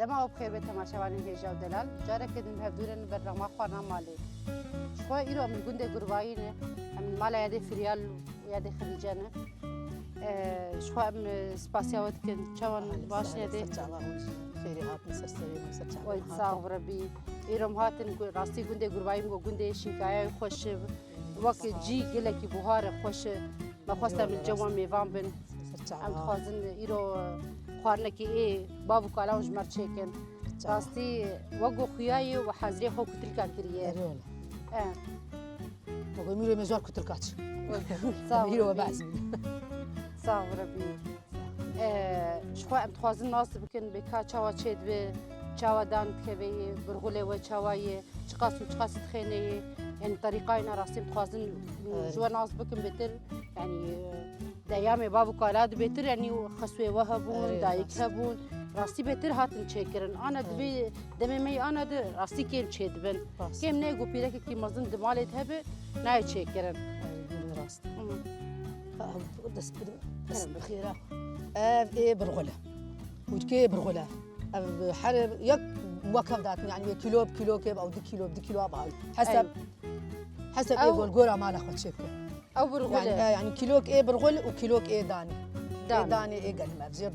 دما بخير به تماشاوان هجا و دلال جاره کدن هفدورن برنامه خوانا مالی شخوا ایرو من گنده گروبایینه من مالا یاد فریال و یاد خدیجانه شخوا من سپاسیاوت کن چوان باش یاده خیری هات مسرسری مسرچا وای صاحب ربی ایرم هاتن راستی گنده گروباییم و گنده شینکای خوش وقت جی گله کی بهار خوش ما خواستم من جوان میوان بن ام خوازن ایرو خوارنکی ای بابو کالاوج مرچکن راستی وگو خیایی و حاضری خو کتل کاکریه رول بقول ميرو مزار كتلكات ميرو وبعزم صاحب ربی شخوا ام خوازن ناس بکن بکا چاوا چید به چاوا دان تکوی برغوله و چاوای چقاس تخینه يعني طريقة أنا راسي متخازن جوا ناس بكم بتر يعني دايامي بابو كالاد بتر يعني خسوي وهبون دايك هبون راسي بتر هاتن شكرن أنا دبي دمي أنا راسي كيم شدبن كيم نيجو بيرك كي مزن دمالي تهبه ناي شكرن راست بس بخيرة إيه برغلة وتكي برغلة حرب يك موكب داتني يعني كيلو بكيلو كيب أو 2 كيلو ب2 كيلو أبغى حسب إيه قول مال أخذ شبكة أو برغلة يعني كيلوك إيه برغل وكيلوك إيه داني إيه قال ما بزير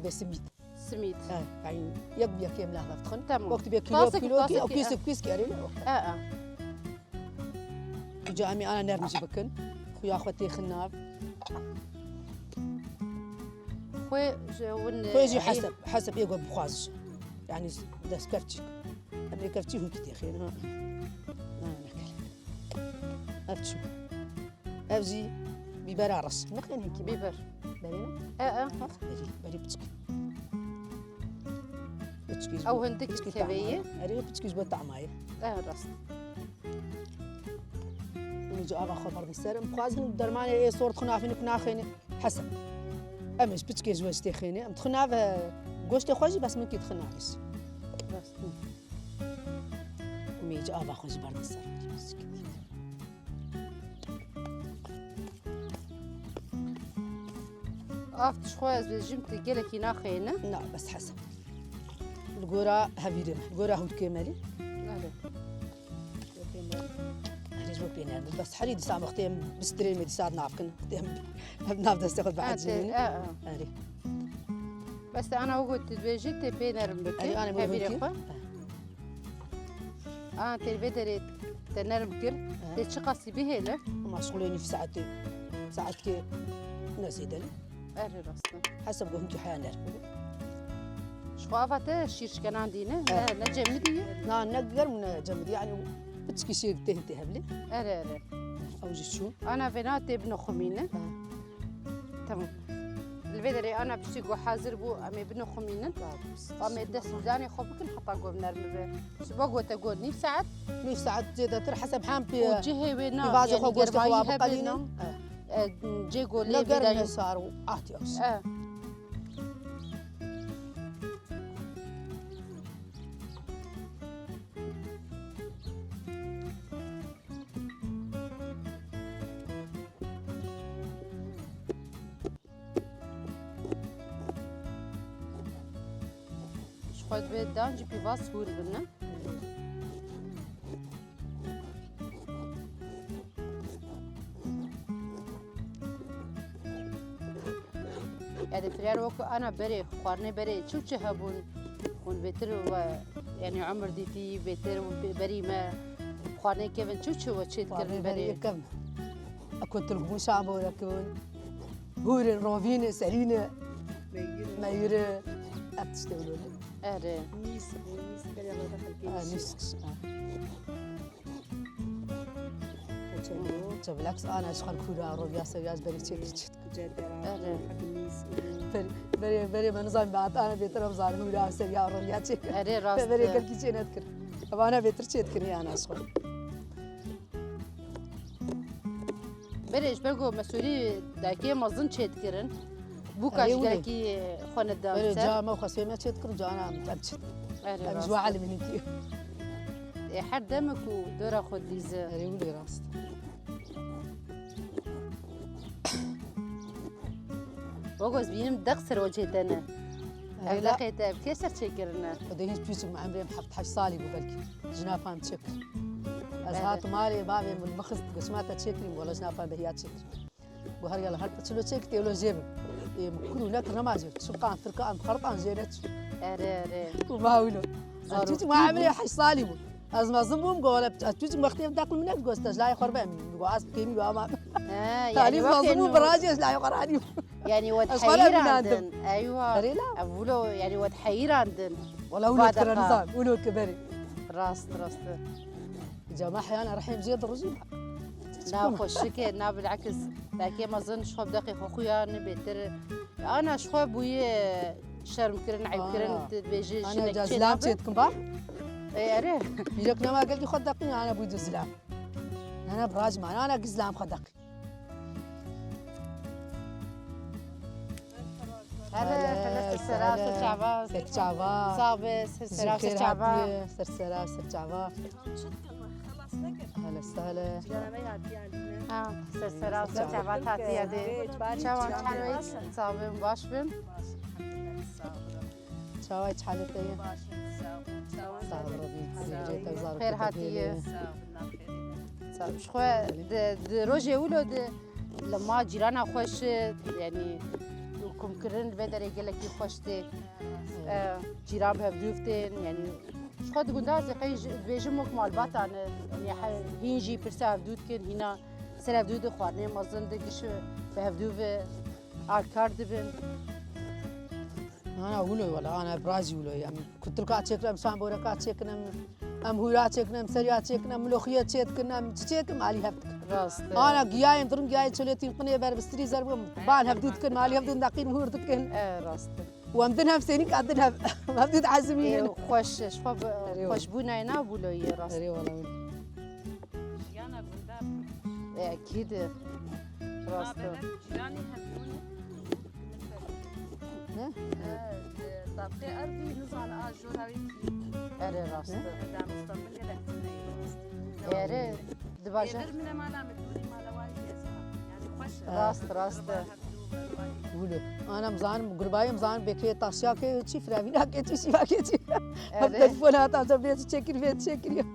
سميت يعني يب يم لا فتخن تمام وقت بيا كيلو أو كيس كاري جامي أنا نرمج بكن خويا أخوتي خناف خوي حسب إيه قول بخاز يعني داس كفتشي أبي كفتشي هو كتير خير ها أفتشو أفزي بيبر عرس نخين هيك بيبر برينا بري بتشكي أو هندك كبية أريد بتشكي جبت طعماية راست نيجي أبغى خبر بالسر مخازن درمانة إيه صورة خنافين كناخين حسب أمش بتشكي جوز تخيني أم تخناف جوز تخوجي بس ممكن تخنافيس راست ميجي أبغى خوج برد السر أفتش خويا جمت جلكي ناخينا لا بس حسب الجورا هبيرنا الجورا هود كمالي رجلك بينام بس حريد ساعة مختيم بسترين مدي ساعة نافكن مختيم نافذ استخد بعد جيني أري بس أنا وقلت بيجيت بينرم بك أنا بقول تلفدري تنرم كر تشقصي به له ما شغليني في ساعات كي نزيدني أري راسنا حسب قهنك حيانا شقافته شيرش كان عندنا نجمدي لا نقدر من جمدي يعني بتسكي شيء تهنتي هبلي أري أو شو أنا بنات ابن خمينة تمام الفيدري أنا بشتي حاضر بو أمي ابن خمينة أمي دس زاني خبك نحطها جو بنرمي سباق وتقول نيف ساعات زيادة ترى حسب حام في وجهي وينا في بعض خو قوست خو بقلينا جي قول لي بداية صار وعاتي أوس خود به دانج پیواز هور بنا يعني فريار وكو أنا بري خوارني بري شو هبون ون بيتر و يعني عمر ديتي بيتر بري ما خوارني كيفن شو وشيت كرن بري كم أكون تلقون شعب ولا كون هورن روفين سالين ماير أتشتغلون أره ميس بري الله دخل نيس بالعكس أنا أشغل كورة روبيا سوياز بري تشيت أره بري منظم بعد أنا بيتر أمزار كورة سويا روبيا تشيت أره راست بري كل كيشين أذكر أبغى أنا بيتر تشيت كني أنا أشغل بريش برجو مسؤولي داكي مازن تشيت كرن بوكاش داكي خون الدار بري جا ما خسوي ما تشيت كر جا أنا متأكد أنا مش واعي منك حد دمك ودورا خد ليزا ريولي راست وجوز بينم دقسر وجهتنا لقيت بكسر شكرنا وده هيك بيسم عمري محط حش صالي ببلك جنافان تشكر أزهات مالي بابي من المخز قسماتها تشكري ولا جنافان بهيات تشكر وهر يلا هل تشلو تشكر يلو زيب كلو لك رمازي سبقان فرقان خرطان زينت أري وما ولو أتوت ما عمري حش صالي بو أزما زموم قولا أتوت مختيم تاكل منك قوستاج لا يخرب بقى كيمي وما يعني تعرف زموم براجي لا يقراني يعني ود أصغر حير من عندن ايوه أري لا أقولوا يعني ود حير عندن ولا ولو بعد كرا القاع. نظام ولو كبري راست جماعة أحيانا رحيم زيد الرجيم نا خوشك نا بالعكس لكن ما ظنش خب دقيق اخويا نبتر انا شخو بوي شرم كرن عيب كرن بيجي أنا جازلام تيتكم بار اي اري يجيك ما قلت خد دقي أنا أبوي جازلام أنا براج معنا أنا جزلام خد دقي هلا سلسلة شعبان سرشعبان صابس سلسلة شعبان سرسرة سرشعبان هلا سهلا سلسلة شعبان تاتي هذه شعبان حلوة صابن باش بن شواي حالتي صعب ربي خير هاتي شخوا روجي ولو لما جيرانا خوش يعني كم كرن بدر يقول لك خوشتي جيران بهدوفتين يعني شخوا تقول زي قي بيجمك مال باتان يعني هينجي برسا هدود كن هنا سر هدود خوارني مازن دقش بهدوف آركار دبن أنا أقوله ولا أنا برازي ولا يعني كنت لك أتشكل أمسان بورك أتشكل أم هو أتشكل أم سريع أتشكل أم لوخية أتشكل أم تشكل مالي هفتك راست أنا جياي درن جياي شلتي قنية بار بستري زرب بان هفدود كن مالي هفدود دقيق مهور تكن راست وامدنها بسينك عدنها هفدود عزمين خوش شخوا خوش بونا ينا بولوي راست أري والله أكيد راست طابقي أرضي نزعل جوراوي أري راست دام مستقبل لك أري دباجة غير من ما لام الدوري ما لواي يعني خوش راست ولو أنا مزان قرباي مزان بكي تاشيا كي تشي فرامينا كي تشي باكي هم تلفون هاتا جبريت تشكر فيت تشكر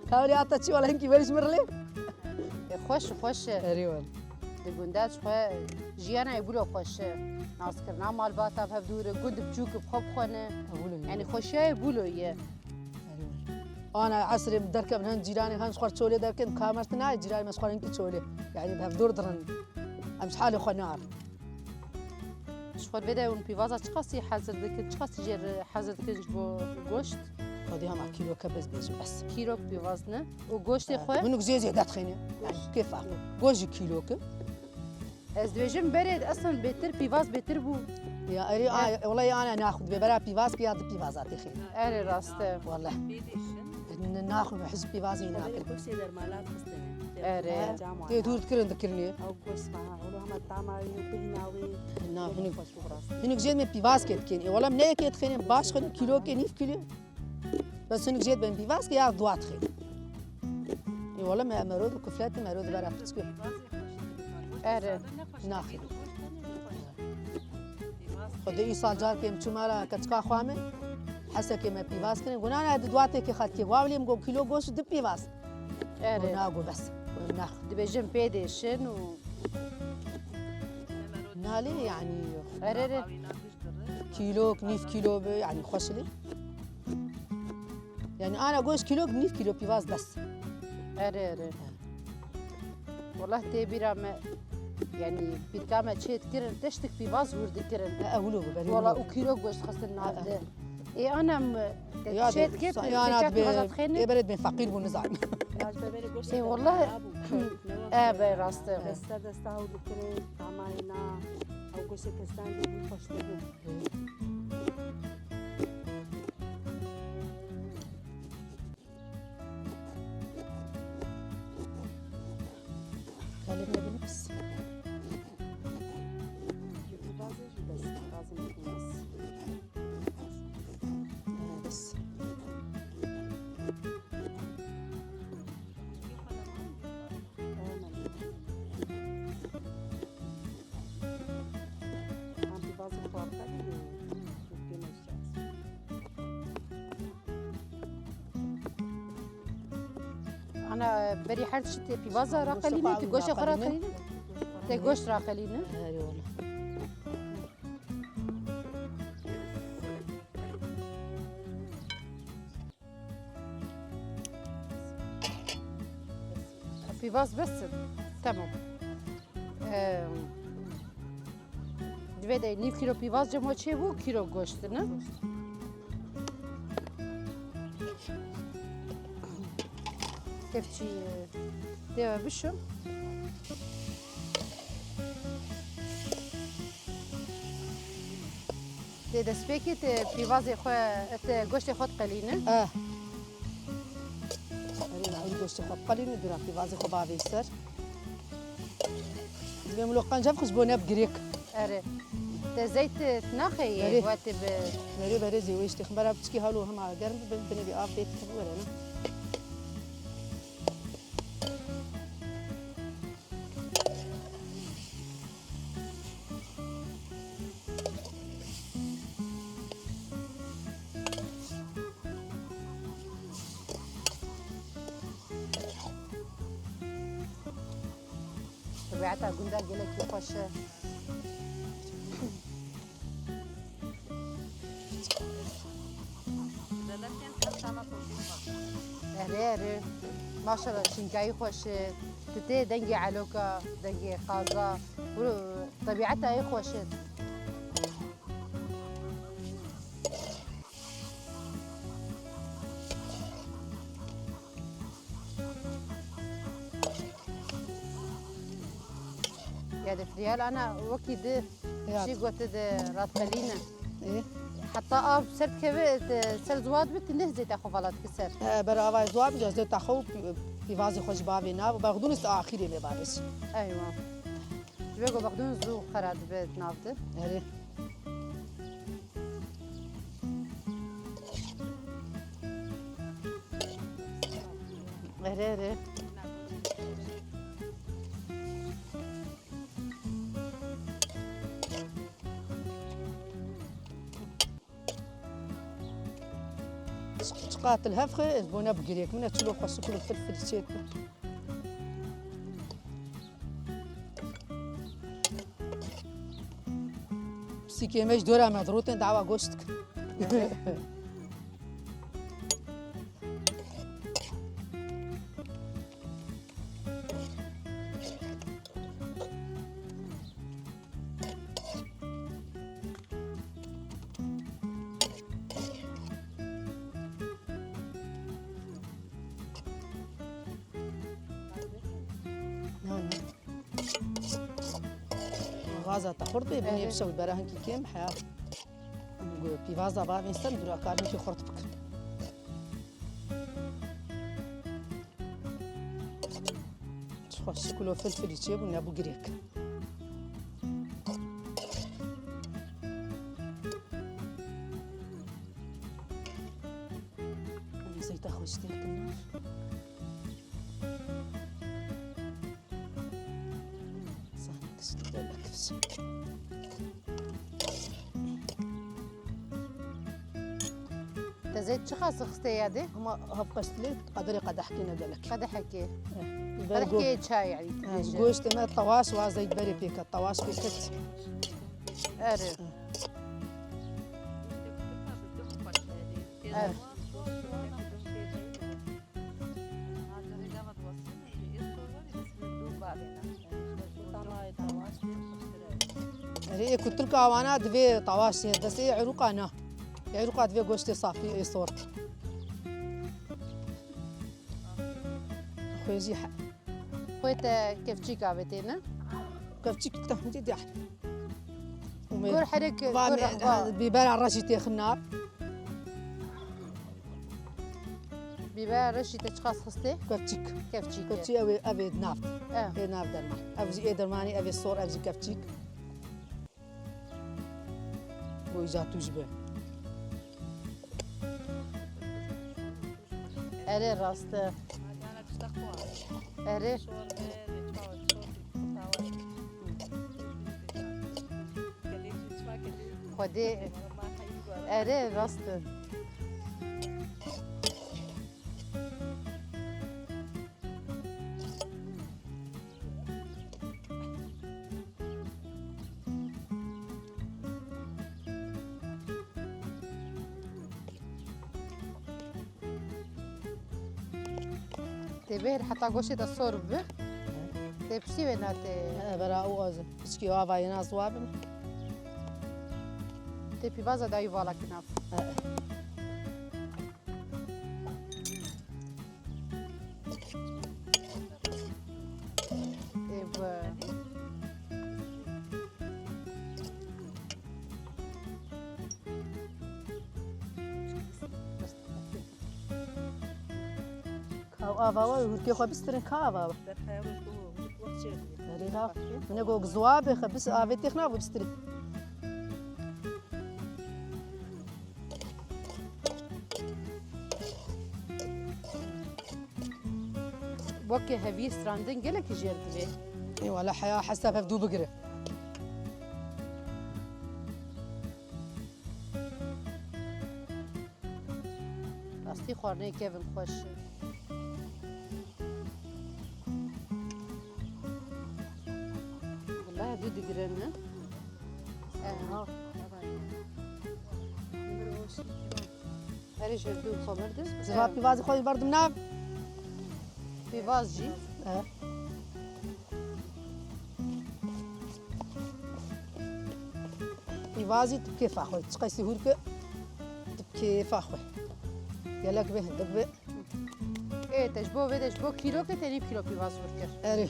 كاولي هاتا تشي ولا هنكي بريش مرلي خوش أري والله دقوندات شخوا جيانا يقولوا خوش ناس كرنا مال باتا بهدورة قد بجوك بخب خونه يعني خوشيا يقولوا يه أنا عصري مدركة من هن جيراني هن سخر تشولي دركن كامرتنا جيراني مسخر هنكي تشولي يعني بهدور درن أمس حالي خنار شخوا بدا ون بيفازا تقاسي حزر دك تقاسي جير حزر دكنج بو غوشت خديها مع كيلو كبز بيجي بس كيلو بيفازنا وغوشت خو منك زي دات خيني يعني كيف جوجي كيلو كم از دوجم برد اصلا بيتر بيفاز بيتر بو يا أري والله أنا ناخذ ببرا بيفاز بياد بيفازات خير اري راست والله ناخذ حزب بيفازين ناكل كرسي در مالات خستني اري تدور تكرن ذكرني أو قوس معها ولو هم الطعمة يبهناوي نا هنك زيد من بيفاز كين والله من هيك تخيني باش خن كيلو كنيف كيلو بس هنك زيد من بيفاز كيا دوات خير والله ما مرود وكفلات مرود برا بتسكو اري ناخذ خد اي سال جار كم شمارا كتكا خوامه حسا كم بيفاز كن قلنا انا دواتي كي خدتي واولي مقو كيلو غوش د بيفاز اري ناقو بس ناخذ دبجم بيديشن و نالي يعني اري كيلو كنيف كيلو يعني خوشلي يعني انا غوش كيلو كنيف كيلو بيفاز بس اري والله تبيرا ما يعني بيركامة تشيت كرن تشتك بيفاز ورد كرن اولو ببري والله وكيلو غوش خاصة هذا اي انا يا تشيت كيف انا تشيت خيني بلد بين فقير ونزعم اي والله براست بس دستا ودكري طعماينا أو قوس كستان دي خوش تبو قالبنا بنفس بس لازم يكون بس عم ببازي خواب انا بري حرت شتي في بازار راقلينه شقة تقوش اخرى راقلينه. قلينه تقوش راقلينه هاري والله. في باز بس تمام دویده نیف کیلو پیواز جمع چه بو کیلو گوشت نه کفچی دیو بشم دی دسپیکی ت پیواز خو ت گوشت خود قلینه هاري نعود قوشتي خو قليل نديرها في فازي خو بابي يسر. دبي ملوقان جاب خزبونة بقريك. اره ت زیت تناخی بله. وقت به بري بري زي ويش تخبرها بتشكي هالو هم على قرن بني بي آف بيت ولا أنا. طبيعتها قندا قلت خوش اره ما شاء الله شنكاي خوش تتي دنجي علوكا دنجي خازا طبيعتها اي خوش يا دفريال انا وكيد شي قلت رات قلينا إيه. حتى اب سرت كبت سر زواد بت نهزي تاخو فلات كسر برا أواي زواب جزء تخو في فازي خوش بابي نا وباخدون است آخری می بابش. ايوه بيقول بقدون زو خراد بيت نافته هاري. اره شقات الهفخ زبونة بقريك من تشلو خوش كل فلفل شيء. سيكي مش دورة مضروطين دعوة قوشتك. غازة تخرط بني إيه. بشوي براهن كي كم حياة. في غازة بقى بنستن درا كارن كي خرط بك. خوش كله فلفل يجيب من أبو قريك. زيت خوش تيك النار. صحن كسر لك كفس. تزيد شخص خستي يدي هما هبقشت لي قدري قد حكينا دلك. قد حكي قد برجو حكي شاي يعني تديش. قوشت ما الطواش وزيت بري بيك الطواش بيكت. اره اره هي كنت لك وانا دبي طواش بس هي عروق انا عروق دبي قوشتي صافي اي صورت خويا زيح خويت كيف تشيك عبتينا كفتي كنت تحمدي دي احد قول حرك قول رغبة بيبان على راشي تيخ النار بيبقى رشي تشخص خستي كفتيك كيف تشيك كفتي ابي نافت اه اي نافت درمان ابي درماني ابي الصور ابي كفتيك ويجاتو جبه اره راست اره خودی اره راست تبهر حتى قوشي دا صورب به تبشتي ويناتي برا اوز بسكي وافا ناس وابم تبي بازا دا يوالا كناف كاو افا وهركي خو بسترن كافا در خیابون تو وقت چه ريها من جو زواب خبس افيتي خنا بسترن وكي هفي ستراندن قالك جيرد بيه اي والله حياه حسب هفدو بقره أصلي خورني كيفن خوش والله هدو دقرن هري جردو خبر دز زواب في فازي خوي برضه مناف في باز جي في فازي تبكي فاخوي تقيسي هورك تبكي فاخوي يلاك به دبه ايه تجبو كيلو كتاني بكيلو في باز وركر اري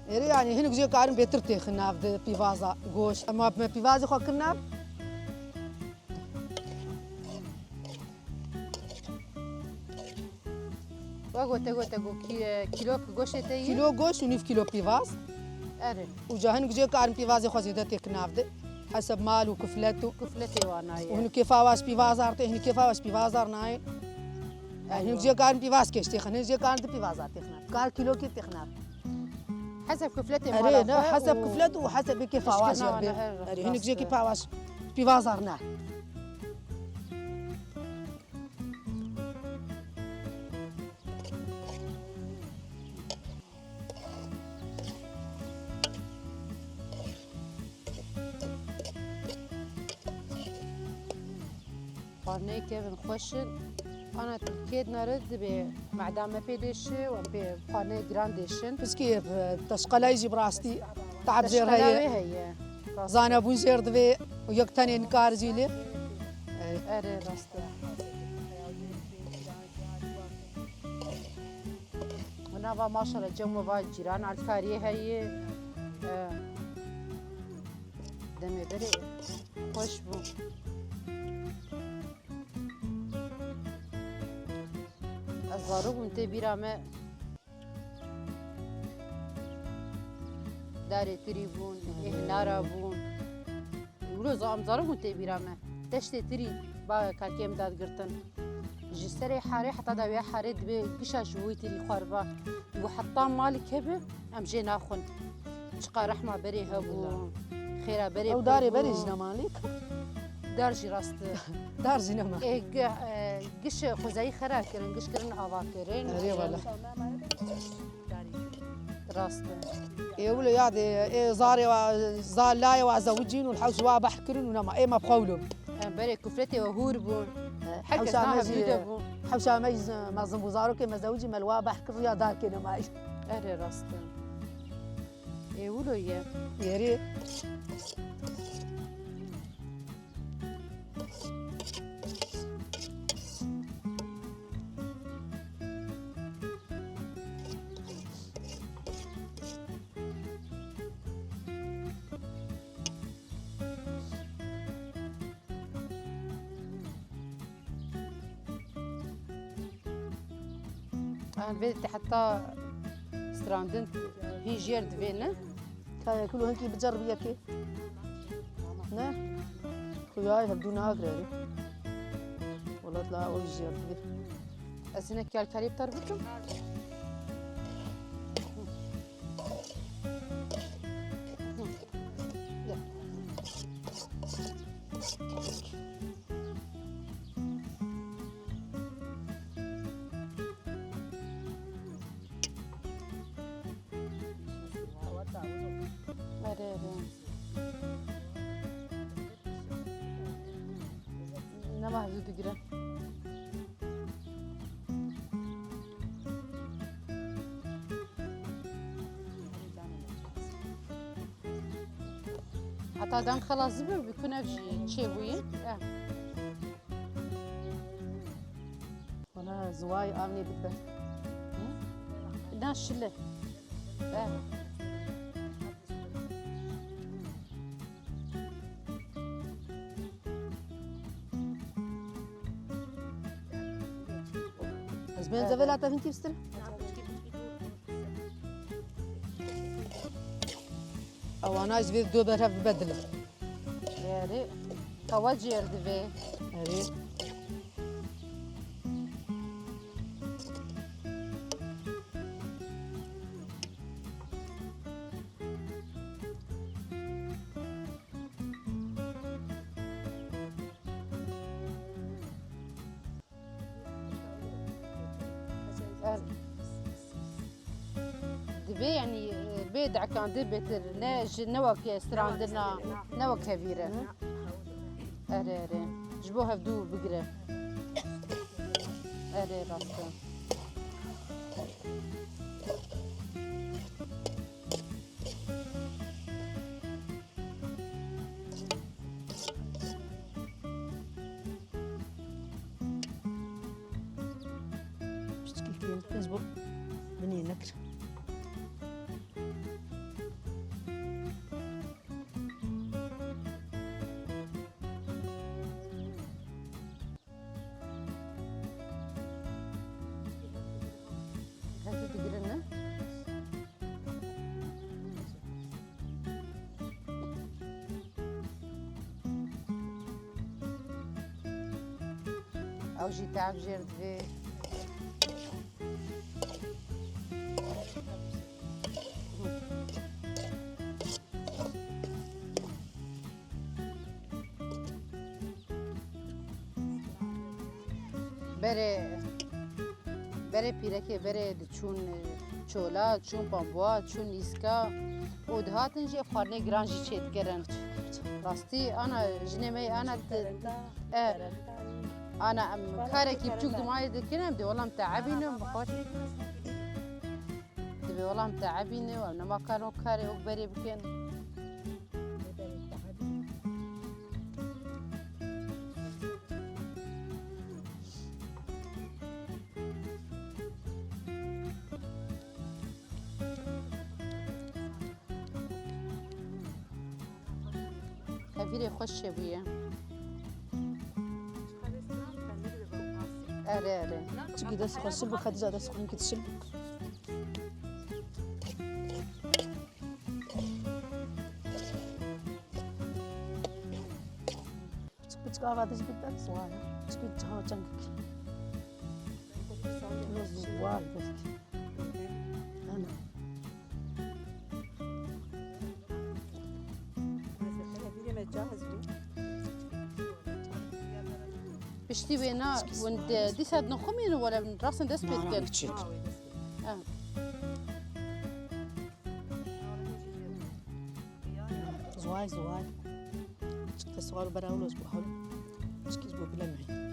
يعني هنا جزء قارن بيتر تخنا في فازا غوش اما في فازي خو كنا وقو كيلو كوشي تاي كيلو غوش ونيف كيلو في فاز اري وجاهن جزء قارن في فازي خو زيدت تخنا حسب مال وكفلته كفلتي وانا وهن كيف واش في فازار هن كيف واش في فازار ناي هن جزء قارن في فاز كشتي خن جزء قارن في فازار تخنا قال كيلو كي تخنا حسب كفلتي اري لا حسب كفلته وحسب كيف واش إشكنا اري هن جزء كيف واش في فازار ناي خورني كيفن خوشن انا تركيد نرد بمعدامه بيدش وبخورني جرانديشن بس كيف تشقلا يجي براستي تعب زير تشقلاوي هي هي زانا بون زير دبي ويك تاني انكار زيلي اري راسته هنا ما شاء الله جو وايد جيران على الكاريه هي دمي بري خوش بو الزاروب انت بيرامه داري تريبون اهنارا بون ولو زاروب انت بيرامه تشتي تري با كاكيم داد قرتن جسري حاري حتى داويا حاري دبي قشا شوي تري خربا وحطام مالك هبه ام جي ناخن شقا رحمه بري هبو خيره بري او داري بري جنا مالك دارجي راست دار زينا ما قش خزاي خرا كرن قش كرن هوا كرن اري والله راست يقولوا يا دي زاري زار لاي وزوجين والحوش وابح كرن ونما اي ما بقولوا بري كفرتي وهور بون حوش حكا بون حوش ميز ما زنبو زارو كي ما زوجي ما الوابح كر يا دار كنا ما اري راست يقولوا يا يري انا بديت حتى ستراندنت هي جيرد فينا كاي كلو هنكي بتجرب ياكي نه خوياي هبدونا اقرا والله لا اول جرب اسنا كالكالي بتربطهم نما هزو تقرا حتى دان خلاص زبر بيكون افجي تشيبوين وانا زواي امني بالبر ناس شله زبين زبلات انتي بستل او انا زبير دو برها ببدله يعني كواجي يردفي هذه دبي يعني بيدع كان دبتر نوك استراندنا نوك هفيرة أري جبوها بدور بقرة أري راستا بشتكي كيف تزبط بني نكر هاتي تقرنا أو جي تعب جيرد في بره پیرکه بره چون چولا چون پامبوا چون نیسکا و دهاتن جی خارنه گرانجی چیت کرن راستی انا جنمی انا کاری کی بچوک دمای دکنم دی والله متعبینم بخاطر دی والله متعبینه و ما کارو کاری او بری بکن هفيري خوش بيه اري تجي داس خو الشلبك خديجه داس خو يمكن الشلبك تجي بعد تجي بدك صوالة تجي تهاو جنبك زوال بس انا بشتي بينا وند دي ساد نخمين ولا من راسن دس بيت كل زواي تجي صوال براولوس بحول تجي زبو بلا معي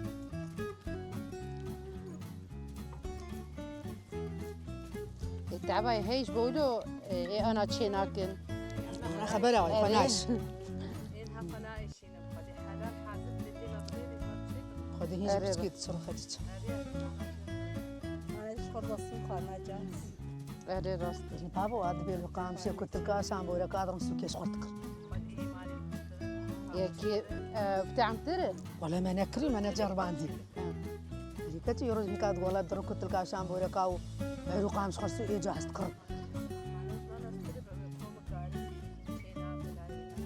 التعباي هيش بقولوا إيه انا تشي ناكل انا خبرها وقناش خدي هي بتسكيت تصرف خديتها اري راست بابا واد بيلو قام سي كنت الكاسام ولا قادر نسوكي صورتك يا كي بتاع متري ولا ما نكري ما نجرب عندي اللي كتي يروز مكاد ولا درو كنت الكاسام ولا كاو بيلو قام خرسو ايجا تقرب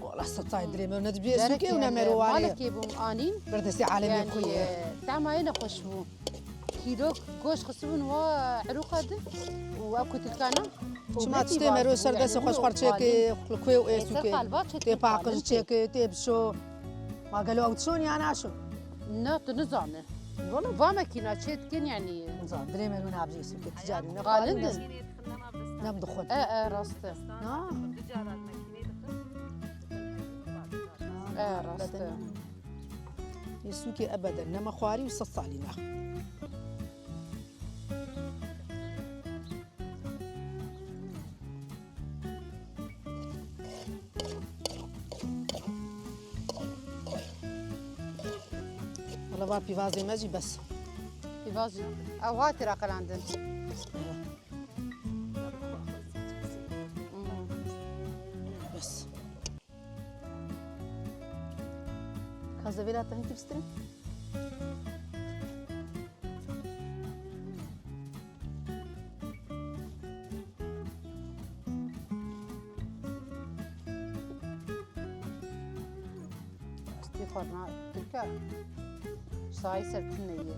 والله صطاي دري ما ندبي سوكي ونمرو واري مالك يبو انين بردسي عالمي يعني خويا تاع ما هنا خوشبو كيلو gosh خصبون وعروق هذا وأكل تلكانا شما تستمروا سردس خوش خرطيكي الكوي وإسوكي تي باقج تيكي تي بشو ما قالوا أو تشوني أنا شو نات نزانه والله فما كنا تشيت كن يعني نظام دري من هنا بجي سوكي تجاري قالندن نام دخول راسته راسته يسوكي أبدا نما خواري وصص علينا والله ما بيفازي ماجي بس في بازي او هاتي راقل عندن بس كذا فيلا تهنتي بستري استيقظنا تلك ساي سبتنية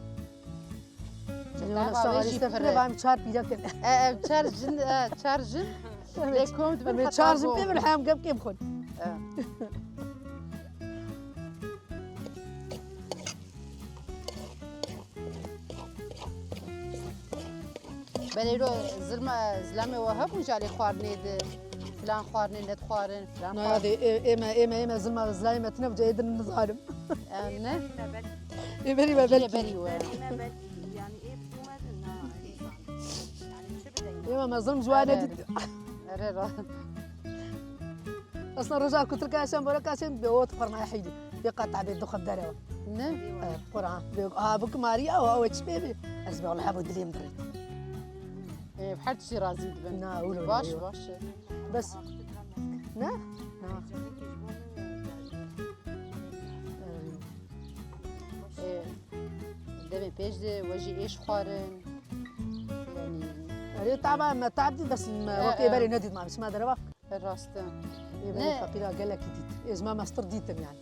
انا اشتغل استفرد بعمل شهر بيجاك تشارجن ليكم من شارج بيعمل حام قبل كيف خد بليرو زلمه وهب وجالي خوارني فلان خوارني ند خوارن فلان نا هذه اما زلمه زلايمه تنبجا يدن الظالم نه يبري ما بلي بلكي بلي يعني ايه بتومد انها يعني شو بدها يما ما ظلم جوانا اصلا رجال كنت لك عشان برك عشان بيوت فرنا حيدي بيقطع بالدخن داروا نه قران ها بك ماريا او اتش بيبي اسبوع والله حبود لي مدري بحال شي رازي دبن نا ولو باش باش بس نا نا دمي بيج وجي ايش خوارن يعني هذه طبعا ما تعبدي بس وقت يبالي نديد ما ما دربا الراستن يبالي فقيره قال لك ديت از ما ماستر ديتم يعني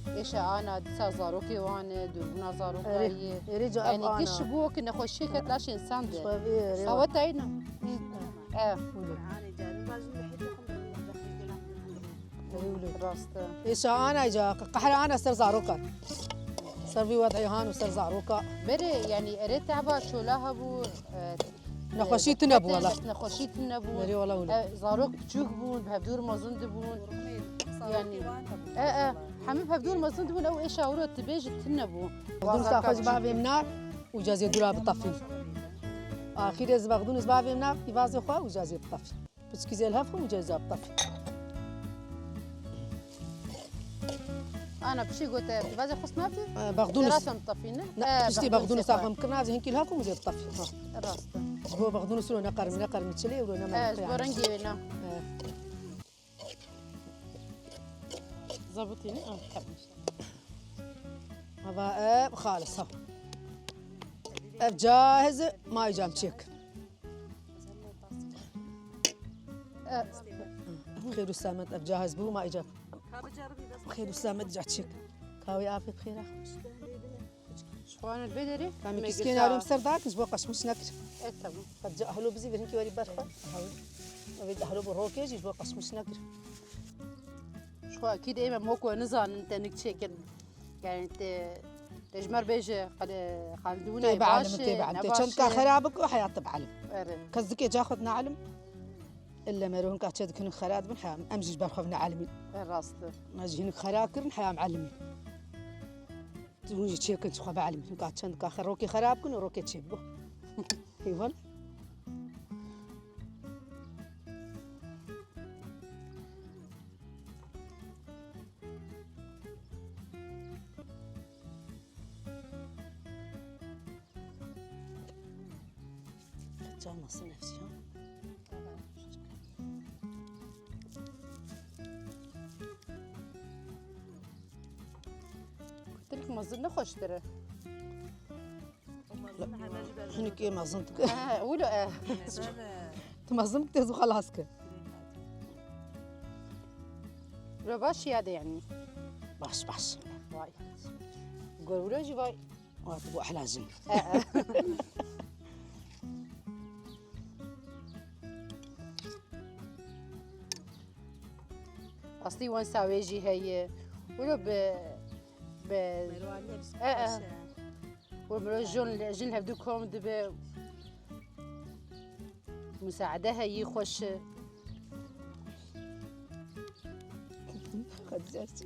ايش انا دسا زاروكي وانا دوربنا زاروكي يرجع يعني كش بوك نخوشي كتلاش انسان ده ده صوت عينا اه انا جاري بازم بحيث راستن ايش انا اجا قحر انا سر زاروكا صار في وضعي هان وصار زاروكا بري يعني اريد تعبا شو لها بو نخوشي تنبو والله نخوشي تنبو بري والله ولا زاروك بتشوك بون بهدور مازن دبون يعني حمي بهدور مازن دبون او ايش اورو تبيج تنبو بدون تاخذ بعض منار وجازي دولاب الطفي اخير از بغدون بعض منار يفازي خو وجازي الطفي بس كي زي الهف وجازي الطفي انا بشي قلت بازي خص نافي بغدونس راسم طفينا لا بشتي بغدونس صاحب مكرنا زي هنكي الهف وزي الطفي راستن هو بغدونس لو نقر متشلي ولو نما زبرنجي وينا زبطيني هذا خالص ها جاهز ما يجام تشيك خير السامت جاهز بو ما اجا خير السامت جا تشيك كاوي عافية خيرة شوان البدري كان مسكين عليهم سرداك نجبو قشمش نكر تمام قد جاء أهلو بزي برهنكي وري برخة أبيد أهلو بروكيج يجبو قشمش نكر شو اكيد ايما موكو نزان انت انك تشيكن يعني انت تجمر بيجي خالدوني تيب علم تيب علم تشن كخرابك وحياة بعلم اري كزكي جاخذ نعلم إلا ما روهن كاتشد كن خراد بن حيام أمزج برخف نعلمين راست ما جهن خراكر حيام معلمين تونجي تشيكن تخوا بعلمين كاتشن كاخر روكي خراب كن وروكي تشيبو ايوه جانا نفسي ها قلت لك مازلنا نخش ترى هنك ايه ما ظنتك قولوا ما ظنك تهزو خلاص كده باش هذا يعني باش باش واي قولوا جي واي واتبو احلى زين اصلي وين ساويجي هي ولو ب ومرو جون هبدوكم دب مساعدة هي خوش خدجتي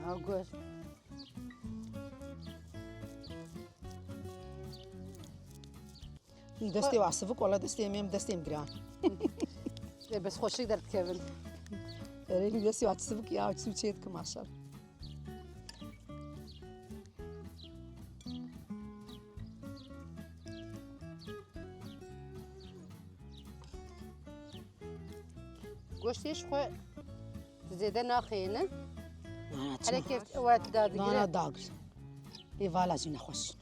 أقول دستي وعصفك ولا دستي ميم دستي مقران بس خوش قدرت كيفن ريني دستي وعصفك يا وتسوي شيء ما شاء الله گوشتیش خو زیده نخینه أنا حرکت وقت داد أنا گیره داغر إيه فالا جينا خوش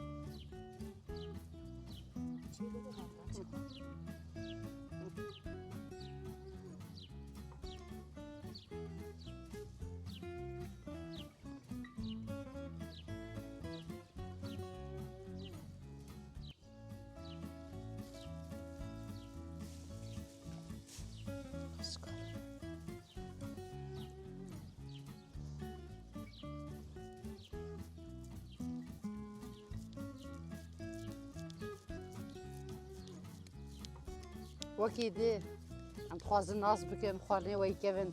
وکی دی ام خوازن ناس بکن خواردنی وی کevin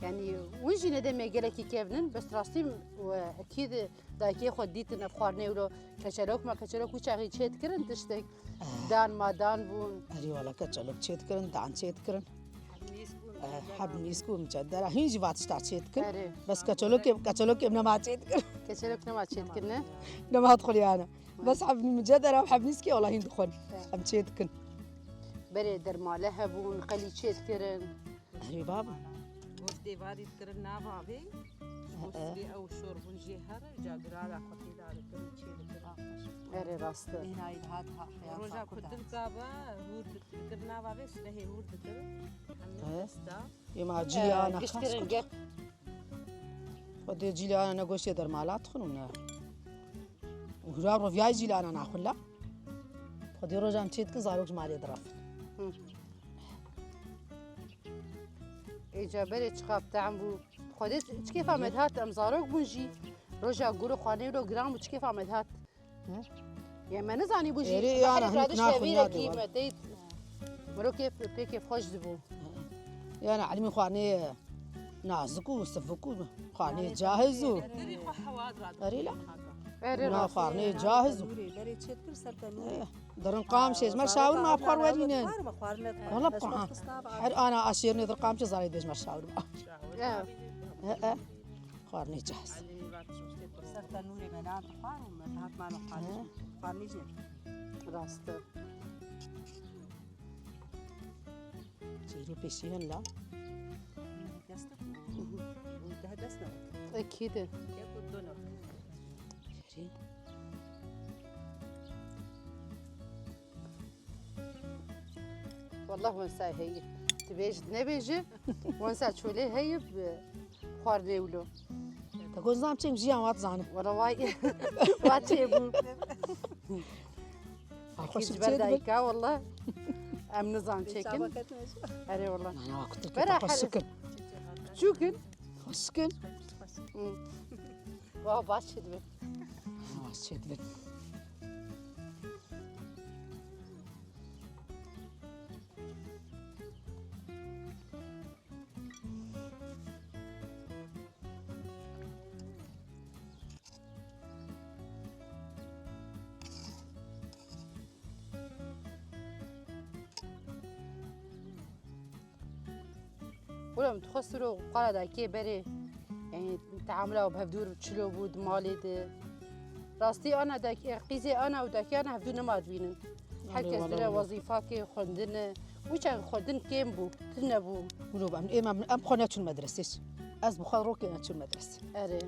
yani ونجی ندم گلکی کevnin بس راستی و اکید دایکی خود دیتن اف خواردنی ولو کچلوک ما کچلوک و چاقی چیت کرن تشتک دان ما دان بون أري ولا كتشلوك تشيت كرن دان تشيت كرن حب نيسكو مجدرة هينجي واتش تشيت كرن اره بس كتشلوك ابن ما تشيت كرن کچلوک نما چیت کرنه لما ادخل انا بس حب مجدرة وحب نيسكي والله هندخل ام تشيت كرن بره در ماله هبون قلی چیت کرن أري بابا گوشتی وارد کردن نبابی گوشتی او شوربون جهر جابر على خطی داره کردن چی داره اره راسته هنا يدهات روزا کردن کابا هود کردن نبابی سلهی هود کردن همین دستا يما جيلي انا گشت خاص کرن گه ودي جيلي انا نقوش يدر مالات خنونا وهراب رفياي جيلي انا ناخذ لا خدي روجا مشيت كن زاروج مالي درف ایجا بره چقاب تعم بو خودت چکی فهمت هات امزاروک بونجی روژا گورو خانه رو گرام و چکی فهمت هات یه من نزانی بونجی ایری انا هنیک ناخذ نادي کی والله. متید مرو کیف پیک خوش دبو يعني علمي خواني نازكو وسفكو خواني جاهز دری خو حواد راد أري لا اره نا راست خواني جاهز دری چیت کر سر تنور درن قام شيز ما شاور ما بخور ودينين ما خوارنت والله بقى انا اشيرني در قام شيز زاري ديش ما شاور خواني جاهز سر تنور بنات خوار و مدهات ما خوار خوارنی جن راسته تيرو بيشين لا دست ده دست نه اکیده یک دو نه يري والله ونسا هي تبيج نبيجي ونسا شولي هي بخوارني ولو تقول زام تشيم جيان وات زانه ولا واي واتي بو خوش كيز بردايكا والله ام نظام تشيكن اري والله انا كنت برا لك خوش سكن شوكن خوش سكن واه باش تدبر شيت بن ولا متخسروا قال داكي بري يعني تعاملوا بهفدور بتشلو بود مالي راستي انا داكي قيزي انا وداكي انا هفدور ما تبينن حكي والله زرا والله. وظيفاكي خندن وش خندن كيم بو تنبو ولو بام اما من ام خونات المدرسه از بخار روكي ناتشو المدرسه اري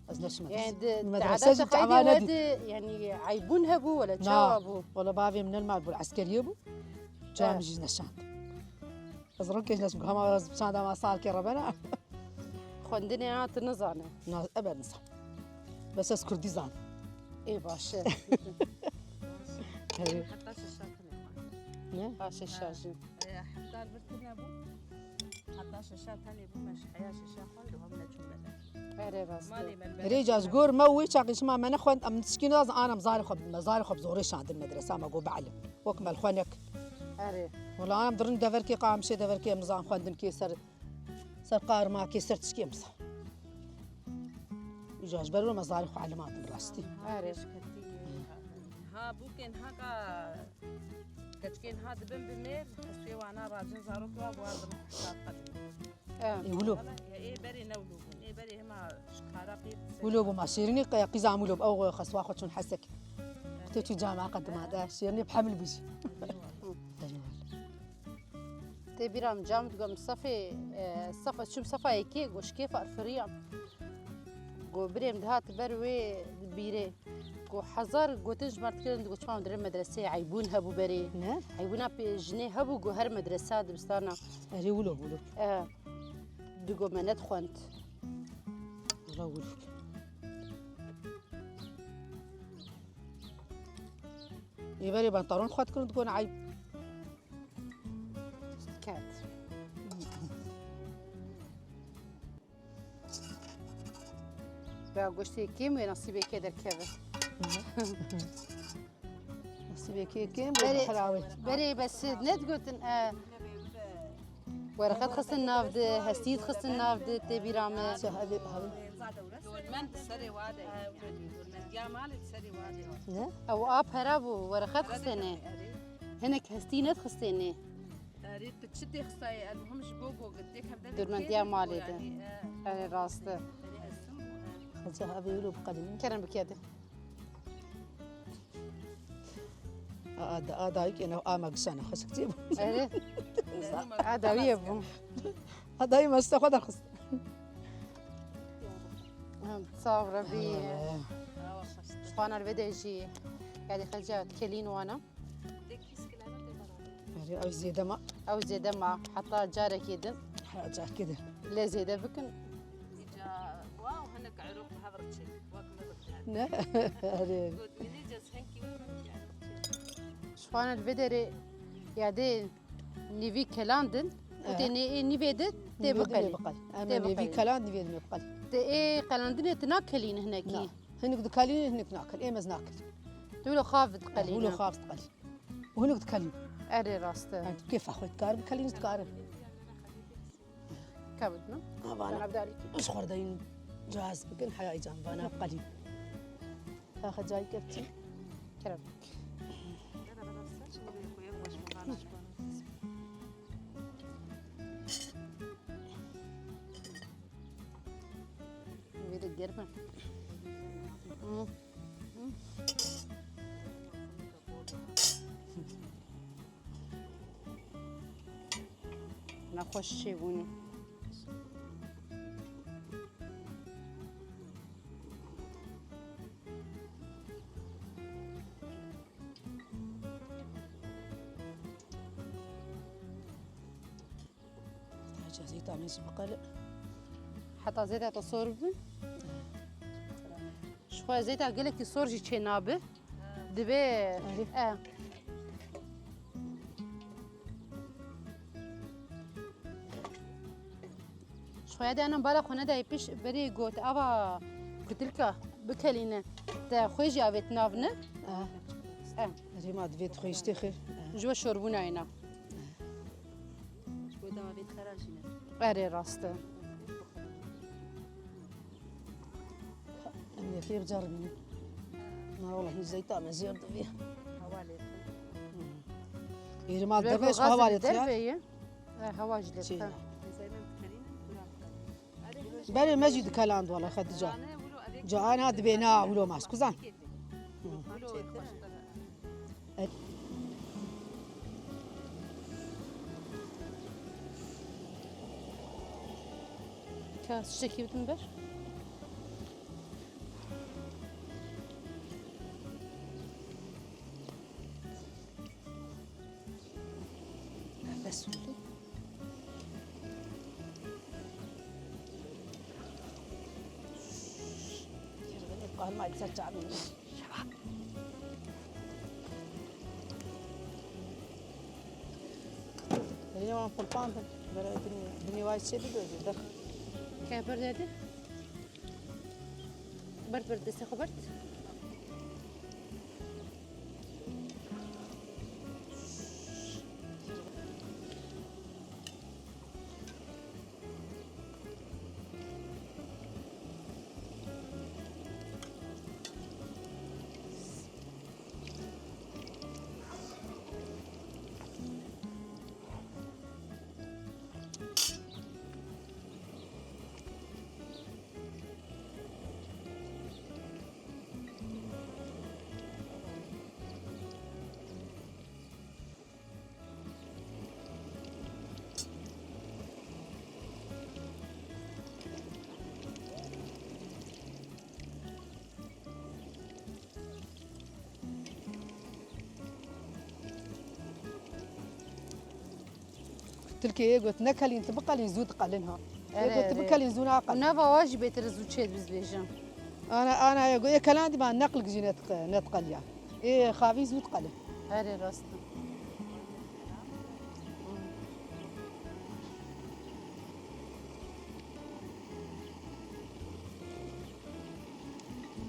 از نفس يعني المدرسه المدرسة جت خيدي عمانة ود دي. يعني عيبونها بو ولا لا تشاوبو والله بابي من المال بالعسكريه بو جام جينا شاند از روكي ناس بخما شاند ما صار كي ربنا خندن انا تنزانه ناس ابد نصح بس از كردي زان اي باشا حتى الشاشة باشا الشاشه حتى البرتنا بو حتى الشاشة ثاني بو مش حياة شاشة خالد وهم نجوم لنا اري راستي مالي من ريجاز قور موي شاقي شما ما نخوان ام تسكين راز انا مزاري خب زوري شاند المدرسه ما جو بعلم وكمل خونك اري والله انا بدرن دفركي قام شي دفركي نظام خوندن كي سر قار ما كي سر تسكي مص يجاز برو مزاري خو علامات براستي اري ها بوكن هاكا كتكين هاد بن بمير حسي وانا راجل زاروك وابوان حساب قديم يقولوا ايه بري نولوبون ايه بري هما شكارا قيد ولو ما شيرني قزام ولو او خصوا خوتون حسك اختي جامعه قد ما دا شيرني بحمل بيجي تبيرام جام تقوم صفي صفا شو صفا يكي وش كيف أرفريام قو بريم دهات بروي بيري قو حزار قو تجمرت كده قو شفاهم در مدرسة عيبون هبو بري نه عيبونا بجنيه هبو قو هر مدرسة دبستانا اری ولو دقو منت خوانت والله ولو يبالي بنطلون خاط كنت تكون عيب كات بقى قشتي كيم ونصيبي كده الكذا نصيبي كيم بري حلاوه بري بس ند قلت ورقات خصن نافد هستيد خصن نافد تبيرام هذه دولمن سري واده يعني دولمن جمال سري واده نه او اب هرابو ورقات خصنه هناك هستينات خصنه اريد تشدي خصاي المهم جبوقو قديك هبدا دولمن ديا مالي ده انا راسته خلصها ابي ولو بقدم كرم بكده هذا هيك انا امك سنه خصك تجيب ايه هذا ويبو هذا هي ما استخدم خص تصور بي شفانا الفيديو يجي قاعد يخرج كلين وانا او زياده ما او زيادة مع حتى جارك يدن حاجه كده لا زيادة بكن إجا واو هنك عروق هذا شيء واكل نه هذه قلت مني جالس هنكي شفانا الفيديو يادي نيفي كلاندن وتني نيفيدت تبقى بقل اما نبي كلام نبي بقل ايه قلاندن تناكلين هناك هنك دكالين هنك ناكل ايه مز ناكل تقولوا خافت قليل ولو خاف تقل وهنك دكالين اري راسته انت كيف اخذ كارب كالين تكارب كابتنا انا ابدا عليك اصغر دين جاهز بكل حياه جنب انا بقلي اخذ جاي كبتي كرم نريد الجرمة نخش شيبوني جاهزي تعمل بقل حتى زيتها تصور بن شوية زيتها قال لك تصور جي تشينابه دبي شوية ده أنا مبارك خونه ده يبيش بري قوت أبا قلت لك بكلينا ده خويجي أبيت نافنه هذه ما دفيت خويشتي خير جوا شربونا هنا شوي دوا بيت خراجنا أري راسته أنا في بجربني ما والله من زيتها ما زيادة فيها حوالي إذا ما دفيش هوا دربية هوا جلتها زي ما بتكلين بالي المسجد كلاند والله خد جا انا ولو اديك جاءنا هاد بينا ولو ماسكو زان ولو كاس شكي بتنبر بس قال ما يتسجع مني هنا ما قلبان برا الدنيا وايد شيء بدو دخل كيف برد هذا؟ برد دسته خبرت؟ قلت لك ايه قلت نكلين تبقى زود قلنها أري قلت أري. بكلين زونا قل ونافا واجبة ترزو تشيد بزبيجن انا يقول إيه كلام دي ما نقلك جي نتقل يعني ايه خافي زود قلن أري راستا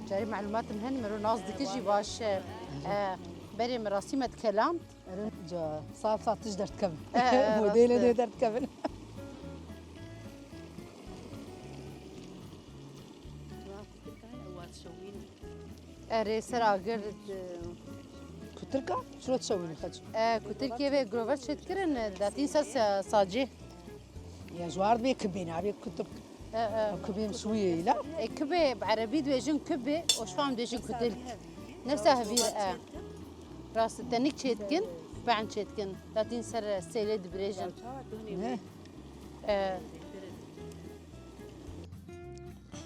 جاري معلومات مهن مرو ناس دكجي باش بري مراسي ما تكلمت جا صار تقدر تكمل راسته. موديل تقدر تكمل أري سرا قرد قلت لك شو تسوي خج كنت كيف جروفر شد كرن داتين ساس ساجي يا جوار بي كبينا بي كنت كبيم شويه لا كبي بعربي دويجن كبي وش فاهم دويجن كتل نفسها هبير راس تنك شيتكن بعن شيتكن داتين سر سيلد بريجن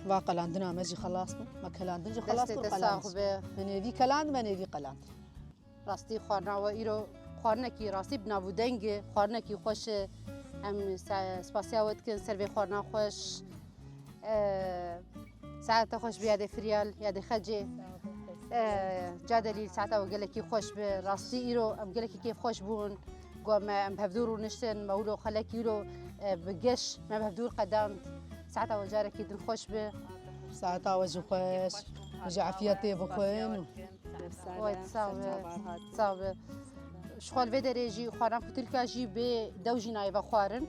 واقع عندنا ماجي خلاص ما كلام دنجي خلاص دستي خلاص تساقبه من في كلام من في قلام راستي خارنا و ایرو خارنکی راستی بنابو دنگ خارنکی خوش ام سپاسیا ود کن سر خارنا خوش ساعت خوش بیاد فریال یاد خجه جادلی ساعت و گلکی خوش به راستی ایرو ام گلکی کیف خوش بون قام ام بهدور و نشتن مولو خلکی رو بگش ما بهدور قدام ساعت و جارکی دل خوش به ساعتها وجه خوش وجه عافيتي بخوين وای صعبه شغل في درجي خوارن كتلكا جي ب دوجي نايفا خوارن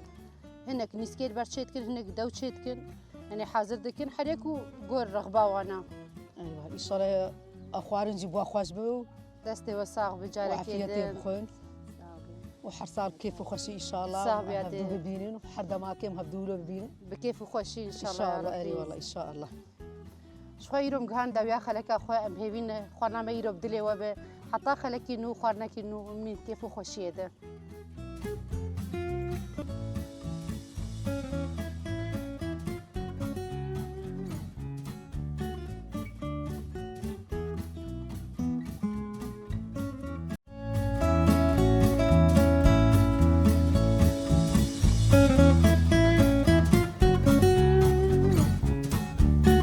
هناك نسكيل برشيت كن هناك دو تشيت كن يعني حاضر دكن حريكو قول رغبه وانا ايوه ان شاء الله اخوارن جيبوا خوش بو دستي وساق بجارك وعافيتي بخوين وحرصار كيف وخشي ان شاء الله صعب يعطي. هبدو ببينين وحرد ما كيم هبدو له ببينين بكيف خوشي ان ان شاء الله شاء الله اري والله ان شاء الله شخو يروم جهان داويا خلك اخو ام هيفين خوارنا ما يروب دلي وب حتى خلك نو خوارنا كي نو من كيف خوشي ده